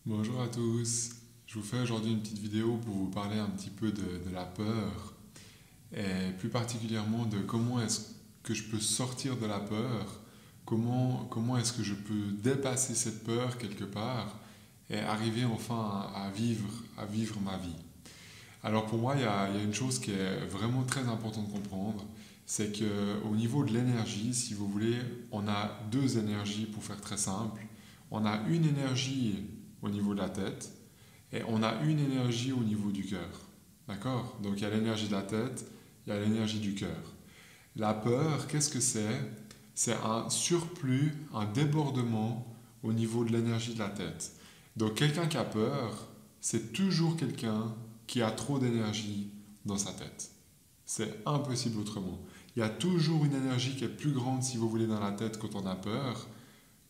Bonjour à tous, je vous fais aujourd'hui une petite vidéo pour vous parler un petit peu de la peur et plus particulièrement de comment est-ce que je peux sortir de la peur, comment est-ce que je peux dépasser cette peur quelque part et arriver enfin à vivre ma vie. Alors pour moi, il y a une chose qui est vraiment très importante de comprendre, c'est qu'au niveau de l'énergie, si vous voulez, on a deux énergies pour faire très simple. On a une énergie au niveau de la tête et on a une énergie au niveau du cœur. D'accord? Donc il y a l'énergie de la tête, il y a l'énergie du cœur. La peur, qu'est-ce que c'est? C'est un surplus, un débordement au niveau de l'énergie de la tête. Donc quelqu'un qui a peur, c'est toujours quelqu'un qui a trop d'énergie dans sa tête. C'est impossible autrement. Il y a toujours une énergie qui est plus grande, si vous voulez, dans la tête quand on a peur,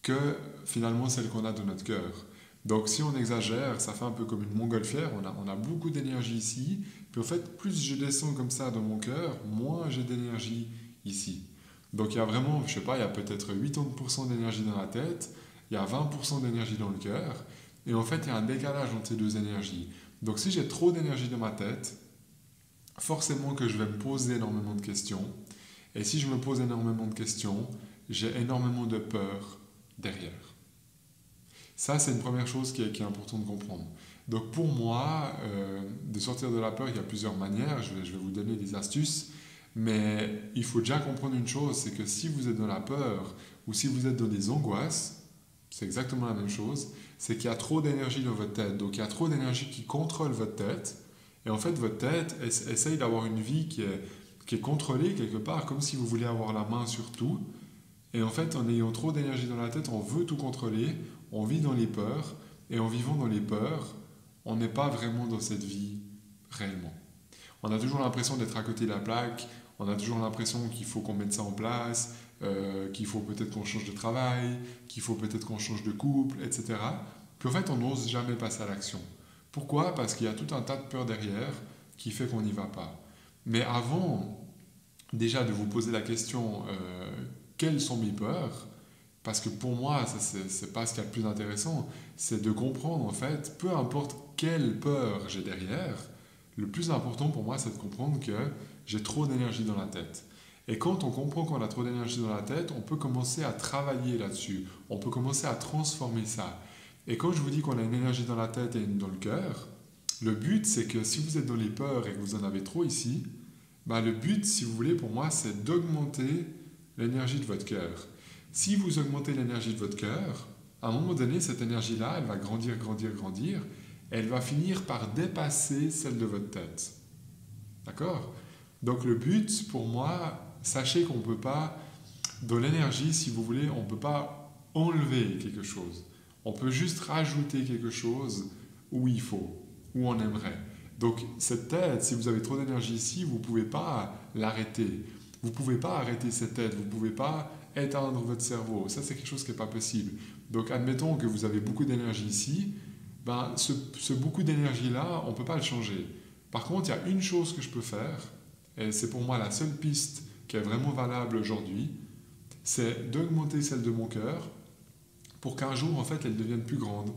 que finalement celle qu'on a dans notre cœur. Donc si on exagère, ça fait un peu comme une montgolfière, on a beaucoup d'énergie ici, puis en fait, plus je descends comme ça dans mon cœur, moins j'ai d'énergie ici. Donc il y a vraiment, je sais pas, il y a peut-être 80% d'énergie dans la tête, il y a 20% d'énergie dans le cœur, et en fait il y a un décalage entre ces deux énergies. Donc si j'ai trop d'énergie dans ma tête, forcément que je vais me poser énormément de questions, et si je me pose énormément de questions, j'ai énormément de peur derrière. Ça, c'est une première chose qui est importante de comprendre. Donc pour moi, de sortir de la peur, il y a plusieurs manières. Je vais vous donner des astuces. Mais il faut déjà comprendre une chose, c'est que si vous êtes dans la peur ou si vous êtes dans des angoisses, c'est exactement la même chose, c'est qu'il y a trop d'énergie dans votre tête. Donc il y a trop d'énergie qui contrôle votre tête. Et en fait, votre tête essaye d'avoir une vie qui est contrôlée quelque part, comme si vous voulez avoir la main sur tout. Et en fait, en ayant trop d'énergie dans la tête, on veut tout contrôler, on vit dans les peurs, et en vivant dans les peurs, on n'est pas vraiment dans cette vie réellement. On a toujours l'impression d'être à côté de la plaque, on a toujours l'impression qu'il faut qu'on mette ça en place, qu'il faut peut-être qu'on change de travail, qu'il faut peut-être qu'on change de couple, etc. Puis en fait, on n'ose jamais passer à l'action. Pourquoi? Parce qu'il y a tout un tas de peurs derrière qui fait qu'on n'y va pas. Mais avant déjà de vous poser la question quelles sont mes peurs, parce que pour moi, ça c'est pas ce qu'il y a de plus intéressant, c'est de comprendre en fait, peu importe quelle peur j'ai derrière, le plus important pour moi c'est de comprendre que j'ai trop d'énergie dans la tête. Et quand on comprend qu'on a trop d'énergie dans la tête, on peut commencer à travailler là-dessus, on peut commencer à transformer ça. Et quand je vous dis qu'on a une énergie dans la tête et une dans le cœur, le but c'est que si vous êtes dans les peurs et que vous en avez trop ici, bah, le but, si vous voulez, pour moi, c'est d'augmenter l'énergie de votre cœur. Si vous augmentez l'énergie de votre cœur, à un moment donné, cette énergie-là, elle va grandir, grandir, grandir, et elle va finir par dépasser celle de votre tête. D'accord? Donc le but, pour moi, sachez qu'on ne peut pas, dans l'énergie, si vous voulez, on ne peut pas enlever quelque chose. On peut juste rajouter quelque chose où il faut, où on aimerait. Donc cette tête, si vous avez trop d'énergie ici, vous ne pouvez pas l'arrêter. Vous ne pouvez pas arrêter cette tête, vous ne pouvez pas éteindre votre cerveau. Ça, c'est quelque chose qui n'est pas possible. Donc admettons que vous avez beaucoup d'énergie ici, ben, ce beaucoup d'énergie-là, on ne peut pas le changer. Par contre, il y a une chose que je peux faire, et c'est pour moi la seule piste qui est vraiment valable aujourd'hui, c'est d'augmenter celle de mon cœur pour qu'un jour, en fait, elle devienne plus grande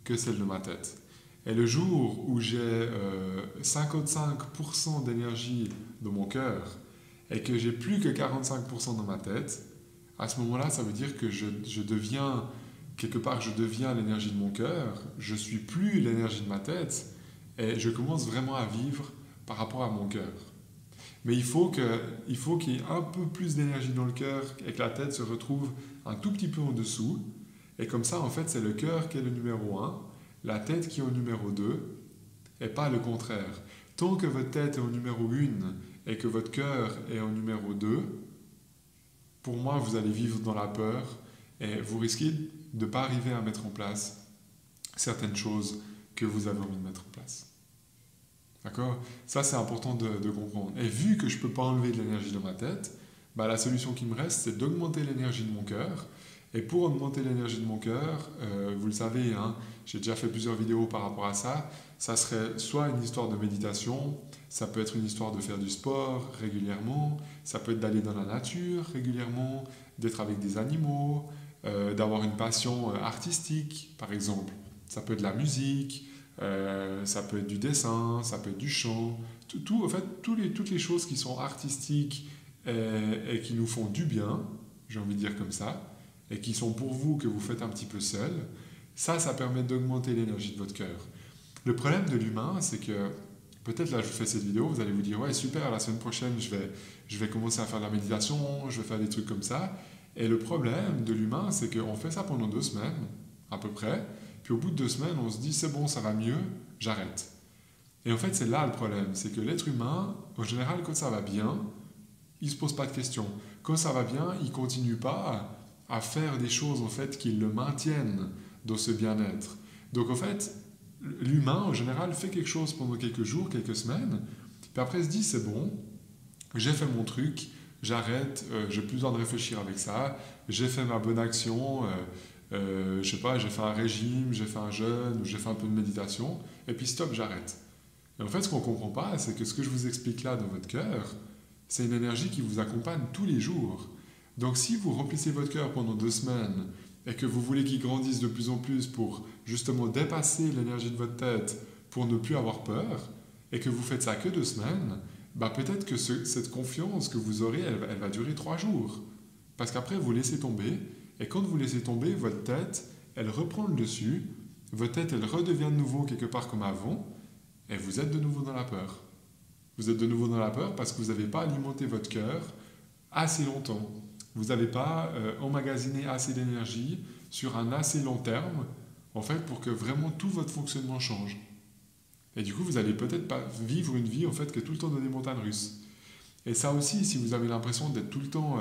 que celle de ma tête. Et le jour où j'ai 55% d'énergie dans mon cœur et que j'ai plus que 45% dans ma tête, à ce moment-là, ça veut dire que je deviens, quelque part, je deviens l'énergie de mon cœur, je suis plus l'énergie de ma tête et je commence vraiment à vivre par rapport à mon cœur. Mais il faut qu'il y ait un peu plus d'énergie dans le cœur et que la tête se retrouve un tout petit peu en dessous. Et comme ça, en fait, c'est le cœur qui est le numéro un, la tête qui est au numéro 2, et pas le contraire. Tant que votre tête est au numéro 1 et que votre cœur est au numéro 2, pour moi, vous allez vivre dans la peur et vous risquez de ne pas arriver à mettre en place certaines choses que vous avez envie de mettre en place. D'accord? Ça, c'est important de comprendre. Et vu que je ne peux pas enlever de l'énergie dans ma tête, bah, la solution qui me reste, c'est d'augmenter l'énergie de mon cœur. Et pour augmenter l'énergie de mon cœur, vous le savez, hein, j'ai déjà fait plusieurs vidéos par rapport à ça, ça serait soit une histoire de méditation, ça peut être une histoire de faire du sport régulièrement, ça peut être d'aller dans la nature régulièrement, d'être avec des animaux, d'avoir une passion artistique, par exemple. Ça peut être de la musique, ça peut être du dessin, ça peut être du chant, en fait, toutes les choses qui sont artistiques et qui nous font du bien, j'ai envie de dire comme ça, et qui sont pour vous, que vous faites un petit peu seul, ça permet d'augmenter l'énergie de votre cœur. Le problème de l'humain, c'est que peut-être là, je fais cette vidéo, vous allez vous dire, ouais, super, la semaine prochaine, je vais commencer à faire de la méditation, je vais faire des trucs comme ça. Et le problème de l'humain, c'est qu'on fait ça pendant 2 semaines, à peu près, puis au bout de 2 semaines, on se dit, c'est bon, ça va mieux, j'arrête. Et en fait, c'est là le problème, c'est que l'être humain, en général, quand ça va bien, il ne se pose pas de questions. Quand ça va bien, il ne continue pas à faire des choses en fait, qui le maintiennent dans ce bien-être. Donc en fait, l'humain, en général, fait quelque chose pendant quelques jours, quelques semaines, puis après il se dit, c'est bon, j'ai fait mon truc, j'arrête, j'ai plus besoin de réfléchir avec ça, j'ai fait ma bonne action, je sais pas, j'ai fait un régime, j'ai fait un jeûne, ou j'ai fait un peu de méditation, et puis stop, j'arrête. Et en fait, ce qu'on ne comprend pas, c'est que ce que je vous explique là dans votre cœur, c'est une énergie qui vous accompagne tous les jours. Donc si vous remplissez votre cœur pendant 2 semaines et que vous voulez qu'il grandisse de plus en plus pour justement dépasser l'énergie de votre tête, pour ne plus avoir peur, et que vous faites ça que 2 semaines, bah peut-être que cette confiance que vous aurez, elle va durer 3 jours. Parce qu'après, vous laissez tomber, et quand vous laissez tomber, votre tête, elle reprend le dessus, votre tête, elle redevient de nouveau quelque part comme avant, et vous êtes de nouveau dans la peur. Vous êtes de nouveau dans la peur parce que vous n'avez pas alimenté votre cœur assez longtemps. Vous n'avez pas emmagasiné assez d'énergie sur un assez long terme, en fait, pour que vraiment tout votre fonctionnement change. Et du coup, vous n'allez peut-être pas vivre une vie, en fait, qui est tout le temps dans des montagnes russes. Et ça aussi, si vous avez l'impression d'être tout le temps...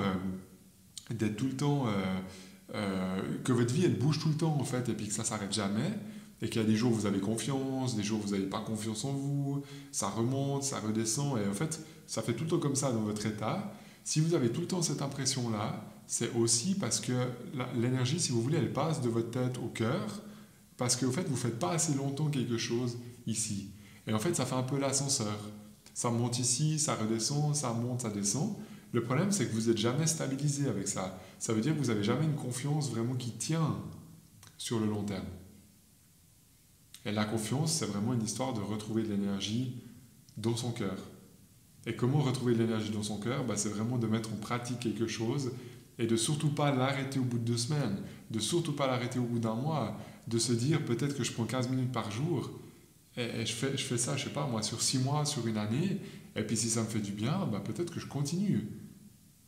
que votre vie, elle bouge tout le temps, en fait, et puis que ça ne s'arrête jamais, et qu'il y a des jours où vous avez confiance, des jours où vous n'avez pas confiance en vous, ça remonte, ça redescend, et en fait, ça fait tout le temps comme ça dans votre état. Si vous avez tout le temps cette impression-là, c'est aussi parce que l'énergie, si vous voulez, elle passe de votre tête au cœur, parce qu'en fait, vous ne faites pas assez longtemps quelque chose ici. Et en fait, ça fait un peu l'ascenseur. Ça monte ici, ça redescend, ça monte, ça descend. Le problème, c'est que vous n'êtes jamais stabilisé avec ça. Ça veut dire que vous n'avez jamais une confiance vraiment qui tient sur le long terme. Et la confiance, c'est vraiment une histoire de retrouver de l'énergie dans son cœur. Et comment retrouver de l'énergie dans son cœur? C'est vraiment de mettre en pratique quelque chose et de surtout pas l'arrêter au bout de 2 semaines, de surtout pas l'arrêter au bout d'un mois, de se dire peut-être que je prends 15 minutes par jour et je fais ça, je sais pas moi, sur 6 mois, sur une année, et puis si ça me fait du bien, peut-être que je continue.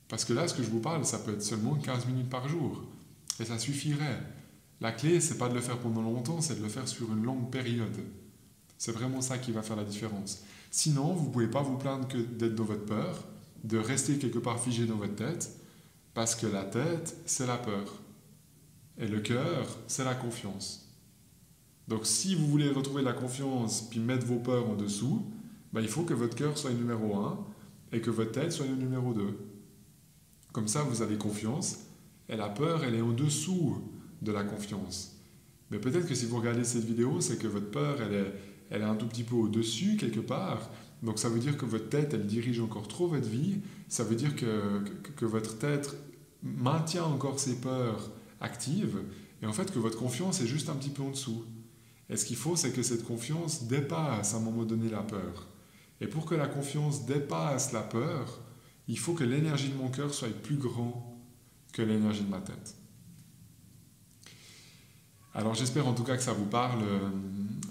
Parce que là, ce que je vous parle, ça peut être seulement 15 minutes par jour. Et ça suffirait. La clé, c'est pas de le faire pendant longtemps, c'est de le faire sur une longue période. C'est vraiment ça qui va faire la différence. Sinon, vous ne pouvez pas vous plaindre que d'être dans votre peur, de rester quelque part figé dans votre tête, parce que la tête, c'est la peur. Et le cœur, c'est la confiance. Donc si vous voulez retrouver la confiance, puis mettre vos peurs en dessous, il faut que votre cœur soit le numéro 1 et que votre tête soit le numéro 2. Comme ça, vous avez confiance, et la peur, elle est en dessous de la confiance. Mais peut-être que si vous regardez cette vidéo, c'est que votre peur, elle est un tout petit peu au-dessus, quelque part. Donc ça veut dire que votre tête, elle dirige encore trop votre vie. Ça veut dire que votre tête maintient encore ses peurs actives. Et en fait, que votre confiance est juste un petit peu en dessous. Et ce qu'il faut, c'est que cette confiance dépasse à un moment donné la peur. Et pour que la confiance dépasse la peur, il faut que l'énergie de mon cœur soit plus grande que l'énergie de ma tête. Alors j'espère en tout cas que ça vous parle.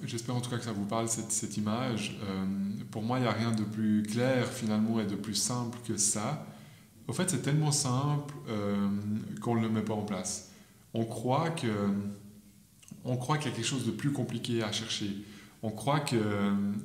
Cette image. Pour moi, il n'y a rien de plus clair finalement et de plus simple que ça. En fait, c'est tellement simple qu'on ne le met pas en place. On croit qu'il y a quelque chose de plus compliqué à chercher. On croit que,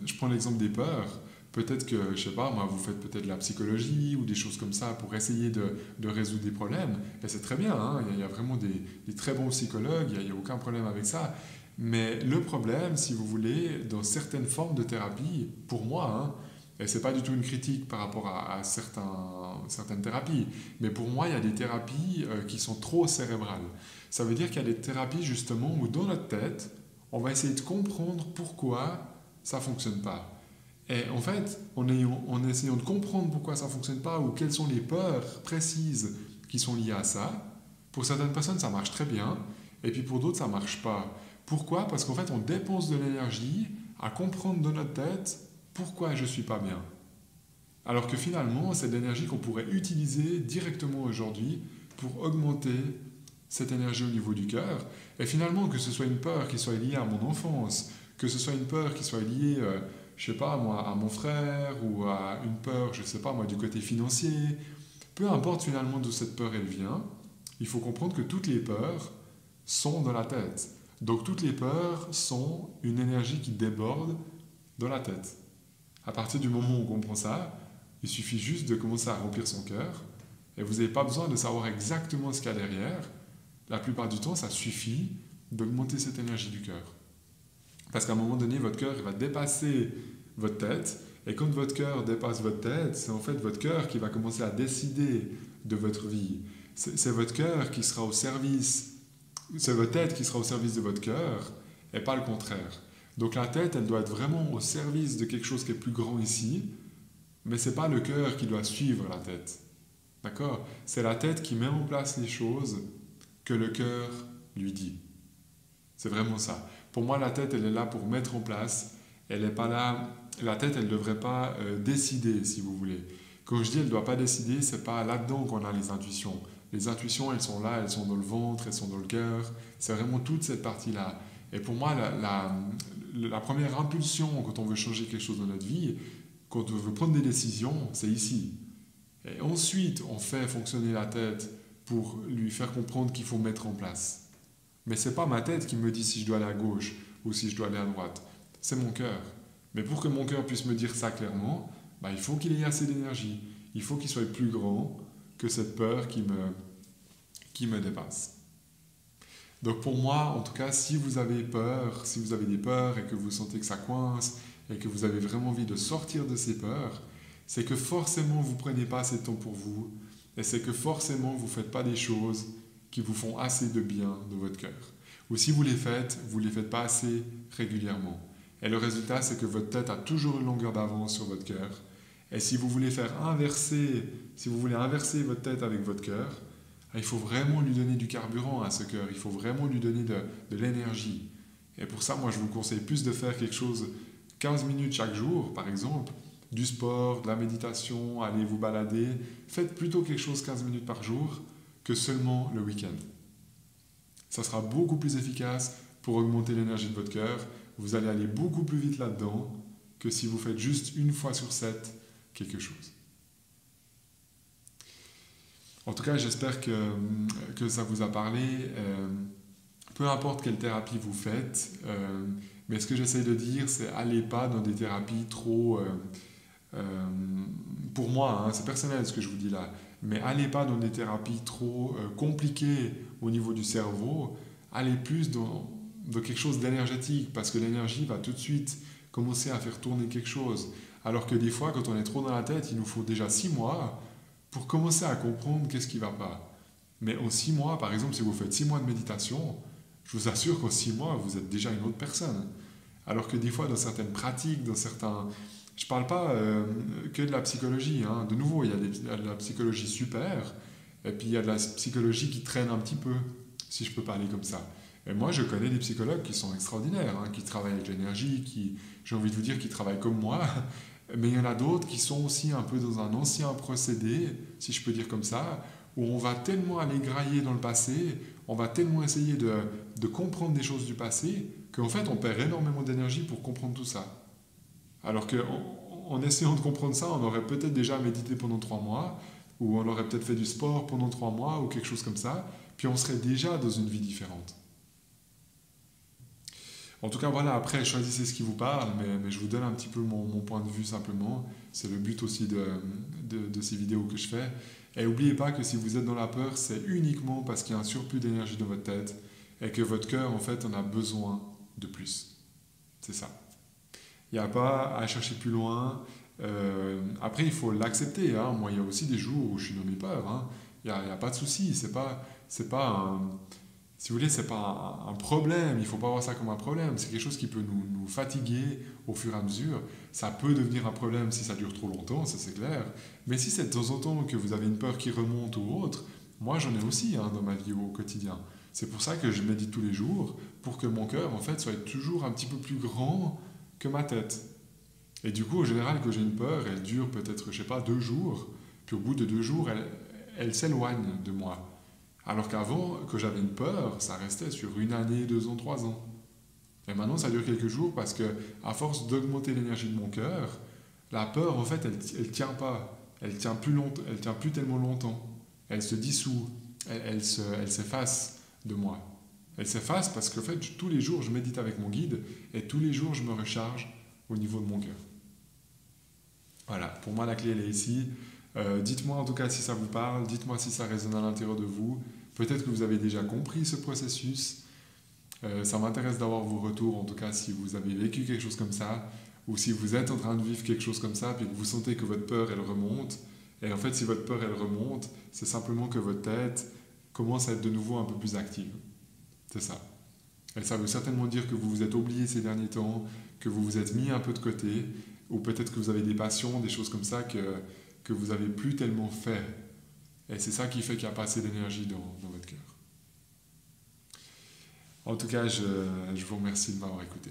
je prends l'exemple des peurs, peut-être que, je sais pas, moi, vous faites peut-être de la psychologie ou des choses comme ça pour essayer de résoudre des problèmes. Et c'est très bien, hein, il y a vraiment des très bons psychologues, il n'y a aucun problème avec ça. Mais le problème, si vous voulez, dans certaines formes de thérapie, pour moi, et ce n'est pas du tout une critique par rapport à certaines thérapies, mais pour moi, il y a des thérapies qui sont trop cérébrales. Ça veut dire qu'il y a des thérapies justement où dans notre tête, on va essayer de comprendre pourquoi ça ne fonctionne pas. Et en fait, en essayant de comprendre pourquoi ça ne fonctionne pas ou quelles sont les peurs précises qui sont liées à ça, pour certaines personnes, ça marche très bien, et puis pour d'autres, ça ne marche pas. Pourquoi? Parce qu'en fait, on dépense de l'énergie à comprendre dans notre tête pourquoi je ne suis pas bien. Alors que finalement, c'est de l'énergie qu'on pourrait utiliser directement aujourd'hui pour augmenter cette énergie au niveau du cœur. Et finalement, que ce soit une peur qui soit liée à mon enfance, que ce soit une peur qui soit liée, je sais pas moi, à mon frère, ou à une peur, je sais pas moi, du côté financier, peu importe finalement d'où cette peur elle vient, il faut comprendre que toutes les peurs sont dans la tête. Donc toutes les peurs sont une énergie qui déborde dans la tête. À partir du moment où on comprend ça, il suffit juste de commencer à remplir son cœur et vous n'avez pas besoin de savoir exactement ce qu'il y a derrière. La plupart du temps, ça suffit d'augmenter cette énergie du cœur. Parce qu'à un moment donné, votre cœur va dépasser votre tête. Et quand votre cœur dépasse votre tête, c'est en fait votre cœur qui va commencer à décider de votre vie. C'est votre cœur qui sera au service, c'est votre tête qui sera au service de votre cœur et pas le contraire. Donc la tête, elle doit être vraiment au service de quelque chose qui est plus grand ici, mais ce n'est pas le cœur qui doit suivre la tête. D'accord? C'est la tête qui met en place les choses que le cœur lui dit. C'est vraiment ça. Pour moi, la tête, elle est là pour mettre en place. Elle n'est pas là. La tête, elle ne devrait pas décider, si vous voulez. Quand je dis elle ne doit pas décider, ce n'est pas là-dedans qu'on a les intuitions. Les intuitions, elles sont là, elles sont dans le ventre, elles sont dans le cœur. C'est vraiment toute cette partie-là. Et pour moi, la première impulsion quand on veut changer quelque chose dans notre vie, quand on veut prendre des décisions, c'est ici. Et ensuite, on fait fonctionner la tête pour lui faire comprendre qu'il faut mettre en place. Mais ce n'est pas ma tête qui me dit si je dois aller à gauche ou si je dois aller à droite. C'est mon cœur. Mais pour que mon cœur puisse me dire ça clairement, il faut qu'il ait assez d'énergie. Il faut qu'il soit plus grand que cette peur qui me dépasse. Donc pour moi, en tout cas, si vous avez peur, si vous avez des peurs et que vous sentez que ça coince et que vous avez vraiment envie de sortir de ces peurs, c'est que forcément vous ne prenez pas assez de temps pour vous et c'est que forcément vous ne faites pas des choses qui vous font assez de bien de votre cœur. Ou si vous les faites pas assez régulièrement. Et le résultat, c'est que votre tête a toujours une longueur d'avance sur votre cœur. Et si vous voulez inverser votre tête avec votre cœur, il faut vraiment lui donner du carburant à ce cœur, il faut vraiment lui donner de l'énergie. Et pour ça, moi, je vous conseille plus de faire quelque chose 15 minutes chaque jour, par exemple, du sport, de la méditation, aller vous balader. Faites plutôt quelque chose 15 minutes par jour que seulement le week-end. Ça sera beaucoup plus efficace pour augmenter l'énergie de votre cœur. Vous allez aller beaucoup plus vite là-dedans que si vous faites juste une fois sur 7 quelque chose. En tout cas, j'espère que ça vous a parlé. Peu importe quelle thérapie vous faites, mais ce que j'essaie de dire, c'est allez pas dans des thérapies trop... pour moi, c'est personnel ce que je vous dis là, mais allez pas dans des thérapies trop compliquées au niveau du cerveau, allez plus dans quelque chose d'énergétique, parce que l'énergie va tout de suite commencer à faire tourner quelque chose. Alors que des fois, quand on est trop dans la tête, il nous faut déjà 6 mois pour commencer à comprendre qu'est-ce qui ne va pas. Mais en 6 mois, par exemple, si vous faites 6 mois de méditation, je vous assure qu'en 6 mois, vous êtes déjà une autre personne. Alors que des fois, dans certaines pratiques, dans certains... Je ne parle pas que de la psychologie. De nouveau, il y a de la psychologie super, et puis il y a de la psychologie qui traîne un petit peu, si je peux parler comme ça. Et moi, je connais des psychologues qui sont extraordinaires, qui travaillent avec l'énergie, qui, j'ai envie de vous dire, qui travaillent comme moi. Mais il y en a d'autres qui sont aussi un peu dans un ancien procédé, si je peux dire comme ça, où on va tellement aller grailler dans le passé, on va tellement essayer de comprendre des choses du passé, qu'en fait, on perd énormément d'énergie pour comprendre tout ça. Alors qu'en essayant de comprendre ça, on aurait peut-être déjà médité pendant 3 mois, ou on aurait peut-être fait du sport pendant 3 mois, ou quelque chose comme ça, puis on serait déjà dans une vie différente. En tout cas, voilà, après, choisissez ce qui vous parle, mais je vous donne un petit peu mon point de vue simplement. C'est le but aussi de ces vidéos que je fais. Et n'oubliez pas que si vous êtes dans la peur, c'est uniquement parce qu'il y a un surplus d'énergie dans votre tête et que votre cœur, en fait, en a besoin de plus. C'est ça. Il n'y a pas à chercher plus loin. Après, il faut l'accepter. Moi, il y a aussi des jours où je suis dans mes peurs. Il n'y a pas de souci. C'est pas un... Si vous voulez, ce n'est pas un problème, il ne faut pas voir ça comme un problème, c'est quelque chose qui peut nous fatiguer au fur et à mesure. Ça peut devenir un problème si ça dure trop longtemps, ça c'est clair. Mais si c'est de temps en temps que vous avez une peur qui remonte ou autre, moi j'en ai aussi dans ma vie au quotidien. C'est pour ça que je médite tous les jours, pour que mon cœur, en fait, soit toujours un petit peu plus grand que ma tête. Et du coup, en général, quand j'ai une peur, elle dure peut-être, je sais pas, 2 jours. Puis au bout de 2 jours, elle s'éloigne de moi. Alors qu'avant, quand j'avais une peur, ça restait sur 1 année, 2 ans, 3 ans. Et maintenant, ça dure quelques jours parce que, à force d'augmenter l'énergie de mon cœur, la peur, en fait, elle tient pas. Elle tient plus longtemps, elle tient plus tellement longtemps. Elle se dissout, elle s'efface de moi. Elle s'efface parce qu'en fait, tous les jours, je médite avec mon guide et tous les jours, je me recharge au niveau de mon cœur. Voilà, pour moi, la clé, elle est ici. Dites-moi en tout cas si ça vous parle, dites-moi si ça résonne à l'intérieur de vous. Peut-être que vous avez déjà compris ce processus. Ça m'intéresse d'avoir vos retours, en tout cas si vous avez vécu quelque chose comme ça, ou si vous êtes en train de vivre quelque chose comme ça, puis que vous sentez que votre peur, elle remonte. Et en fait, si votre peur, elle remonte, c'est simplement que votre tête commence à être de nouveau un peu plus active. C'est ça. Et ça veut certainement dire que vous vous êtes oublié ces derniers temps, que vous vous êtes mis un peu de côté, ou peut-être que vous avez des passions, des choses comme ça que vous n'avez plus tellement fait. Et c'est ça qui fait qu'il n'y a pas assez d'énergie dans votre cœur. En tout cas, je vous remercie de m'avoir écouté.